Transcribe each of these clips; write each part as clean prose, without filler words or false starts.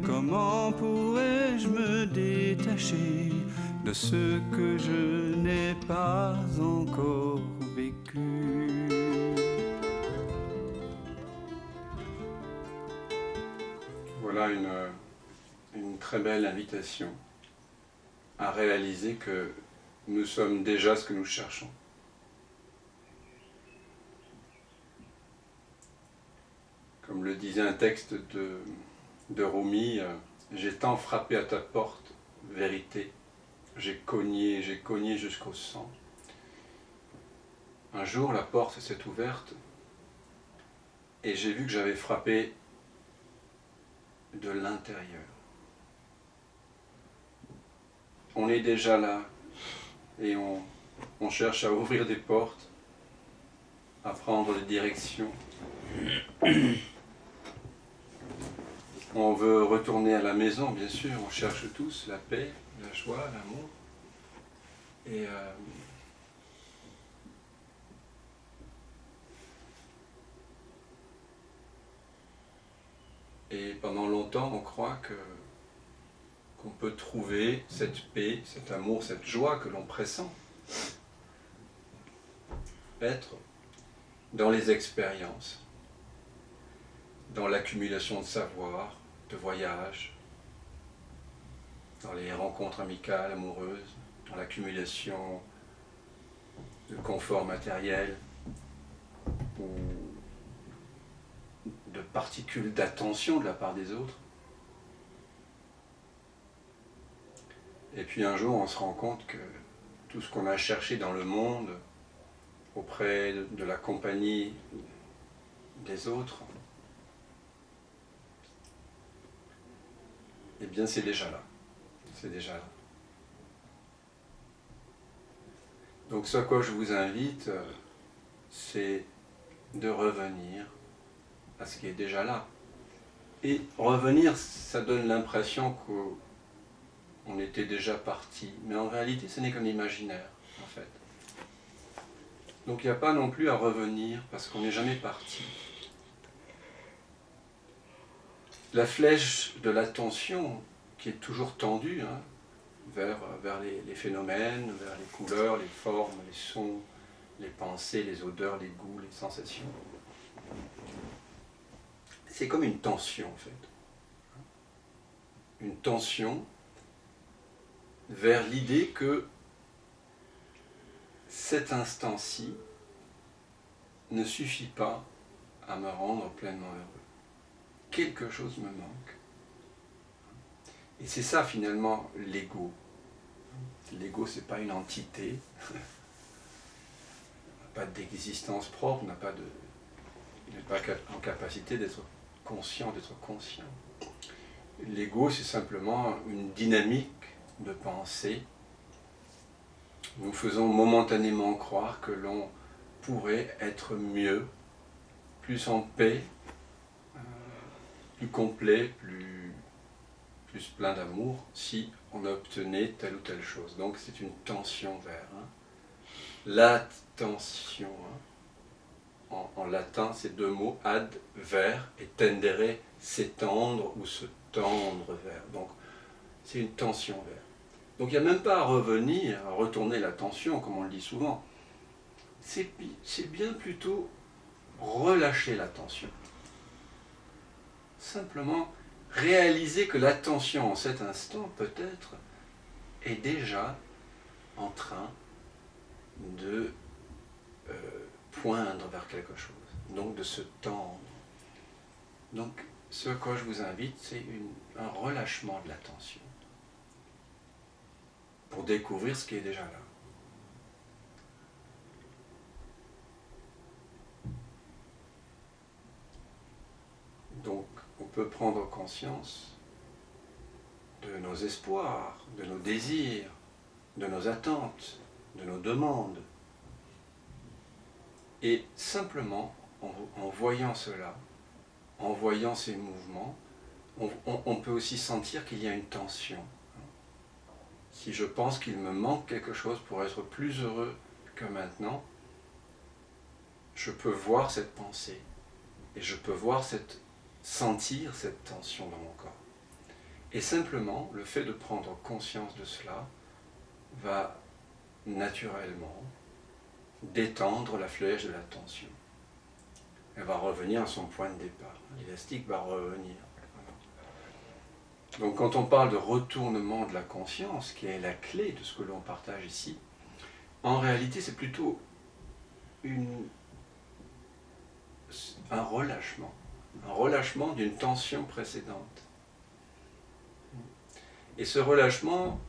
Comment pourrais-je me détacher de ce que je n'ai pas encore vécu? Voilà une très belle invitation à réaliser que nous sommes déjà ce que nous cherchons. Comme le disait un texte de Rumi, j'ai tant frappé à ta porte, vérité, j'ai cogné jusqu'au sang. Un jour, la porte s'est ouverte et j'ai vu que j'avais frappé de l'intérieur. On est déjà là et on cherche à ouvrir des portes, à prendre des directions. On veut retourner à la maison, bien sûr, on cherche tous la paix, la joie, l'amour. Et pendant longtemps, on croit qu'on peut trouver cette paix, cet amour, cette joie que l'on pressent être dans les expériences, dans l'accumulation de savoir, de voyages, dans les rencontres amicales, amoureuses, dans l'accumulation de confort matériel ou de particules d'attention de la part des autres. Et puis un jour, on se rend compte que tout ce qu'on a cherché dans le monde, auprès de la compagnie des autres, eh bien c'est déjà là. C'est déjà là. Donc ce à quoi je vous invite, c'est de revenir à ce qui est déjà là. Et revenir, ça donne l'impression qu'on était déjà parti. Mais en réalité, ce n'est qu'un imaginaire, en fait. Donc il n'y a pas non plus à revenir, parce qu'on n'est jamais parti. La flèche de l'attention, qui est toujours tendue, vers les phénomènes, vers les couleurs, les formes, les sons, les pensées, les odeurs, les goûts, les sensations. C'est comme une tension, en fait. Une tension vers l'idée que cet instant-ci ne suffit pas à me rendre pleinement heureux. Quelque chose me manque. Et c'est ça finalement l'ego. L'ego, c'est pas une entité, il n'a pas d'existence propre, il n'est pas en capacité d'être conscient, L'ego, c'est simplement une dynamique de pensée. Nous faisons momentanément croire que l'on pourrait être mieux, plus en paix, plus complet, plus plein d'amour, si on obtenait telle ou telle chose. Donc c'est une tension vers. L'attention, en latin, c'est deux mots, ad, vers, et tendere, s'étendre ou se tendre vers. Donc c'est une tension vers. Donc il n'y a même pas à revenir, à retourner la tension, comme on le dit souvent. C'est bien plutôt relâcher la tension. Simplement réaliser que l'attention en cet instant, peut-être, est déjà en train de poindre vers quelque chose, donc de se tendre. Donc ce à quoi je vous invite, c'est un relâchement de l'attention pour découvrir ce qui est déjà là. Donc on peut prendre conscience de nos espoirs, de nos désirs, de nos attentes, de nos demandes. Et simplement, en voyant cela, en voyant ces mouvements, on peut aussi sentir qu'il y a une tension. Si je pense qu'il me manque quelque chose pour être plus heureux que maintenant, je peux voir cette pensée et je peux sentir cette tension dans mon corps. Et simplement, le fait de prendre conscience de cela va naturellement détendre la flèche de l'attention. Elle va revenir à son point de départ. L'élastique va revenir. Donc quand on parle de retournement de la conscience, qui est la clé de ce que l'on partage ici, en réalité c'est plutôt un relâchement d'une tension précédente. Et ce relâchement,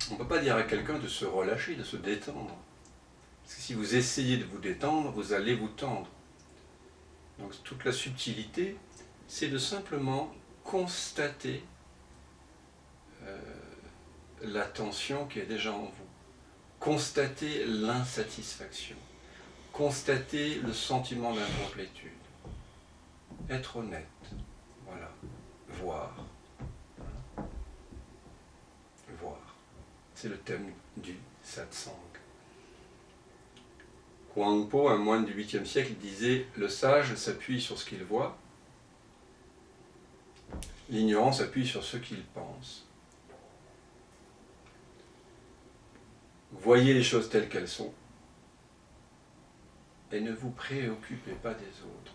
on ne peut pas dire à quelqu'un de se relâcher, de se détendre. Parce que si vous essayez de vous détendre, vous allez vous tendre. Donc toute la subtilité, c'est de simplement constater la tension qui est déjà en vous. Constater l'insatisfaction. Constater le sentiment d'incomplétude. Être honnête. Voilà. Voir. Voir. C'est le thème du satsang. Huangpo, un moine du 8e siècle, disait « Le sage s'appuie sur ce qu'il voit, l'ignorant s'appuie sur ce qu'il pense. » Voyez les choses telles qu'elles sont et ne vous préoccupez pas des autres.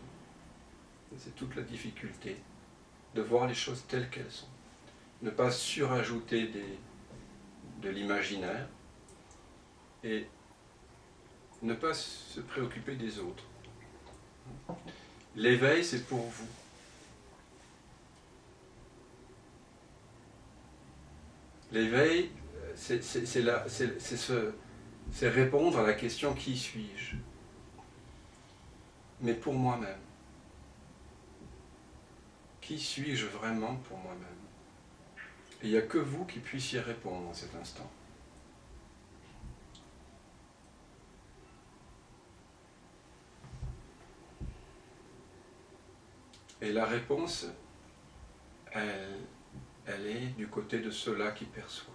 C'est toute la difficulté de voir les choses telles qu'elles sont. Ne pas surajouter de l'imaginaire et ne pas se préoccuper des autres. L'éveil, c'est pour vous. L'éveil, c'est répondre à la question « Qui suis-je » mais pour moi-même. Qui suis-je vraiment pour moi-même? Et il n'y a que vous qui puissiez répondre en cet instant. Et la réponse, elle est du côté de ceux-là qui perçoivent.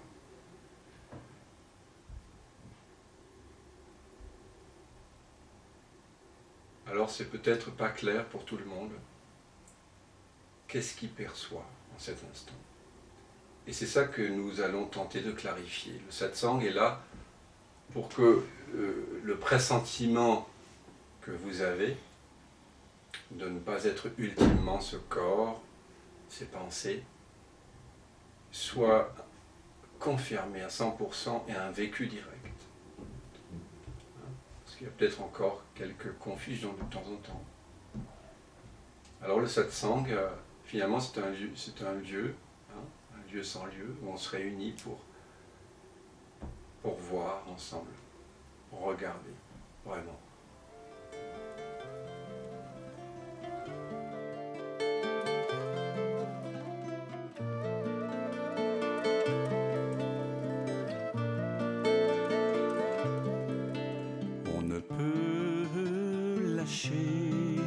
Alors c'est peut-être pas clair pour tout le monde. Qu'est-ce qui perçoit en cet instant? Et c'est ça que nous allons tenter de clarifier. Le satsang est là pour que le pressentiment que vous avez de ne pas être ultimement ce corps, ces pensées, soit confirmé à 100% et un vécu direct. Parce qu'il y a peut-être encore quelques confusions de temps en temps. Alors le satsang, finalement c'est un lieu, un lieu sans lieu, où on se réunit pour voir ensemble, pour regarder, vraiment. On ne peut lâcher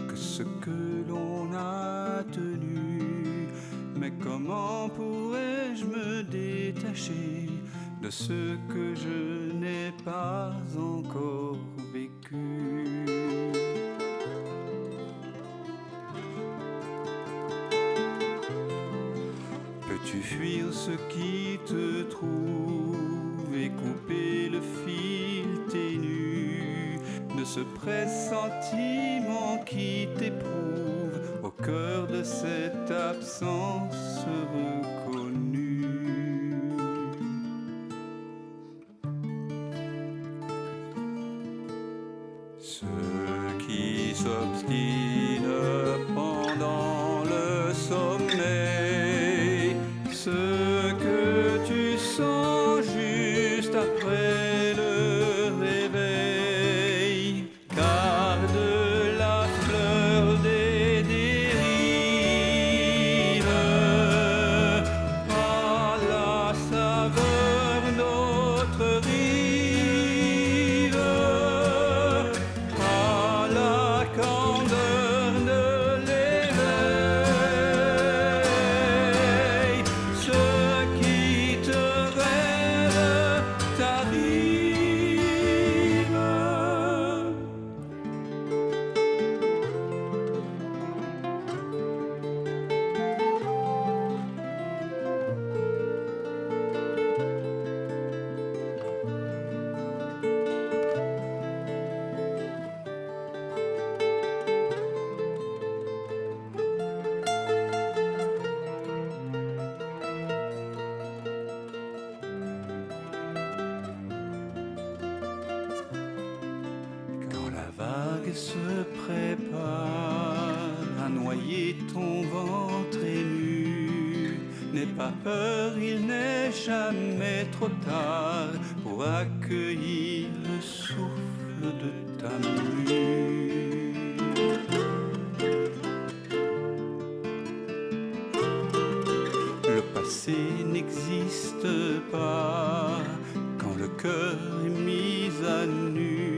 que ce que l'on a tenu, mais comment pourrais-je me détacher de ce que je n'ai pas encore vécu? Peux-tu fuir ce qui te trouve et couper le fil ténu de ce pressentiment qui t'éprouve au cœur de cette absence reconnue? Ceux qui s'obstinent pendant le sommeil, ce que tu sens juste après le réveil, garde la fleur des dérives se prépare à noyer ton ventre ému. N'aie pas peur, il n'est jamais trop tard pour accueillir le souffle de ta mue. Le passé n'existe pas quand le cœur est mis à nu.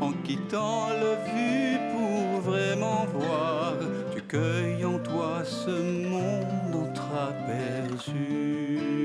En quittant la vue pour vraiment voir, tu cueilles en toi ce monde entreaperçu.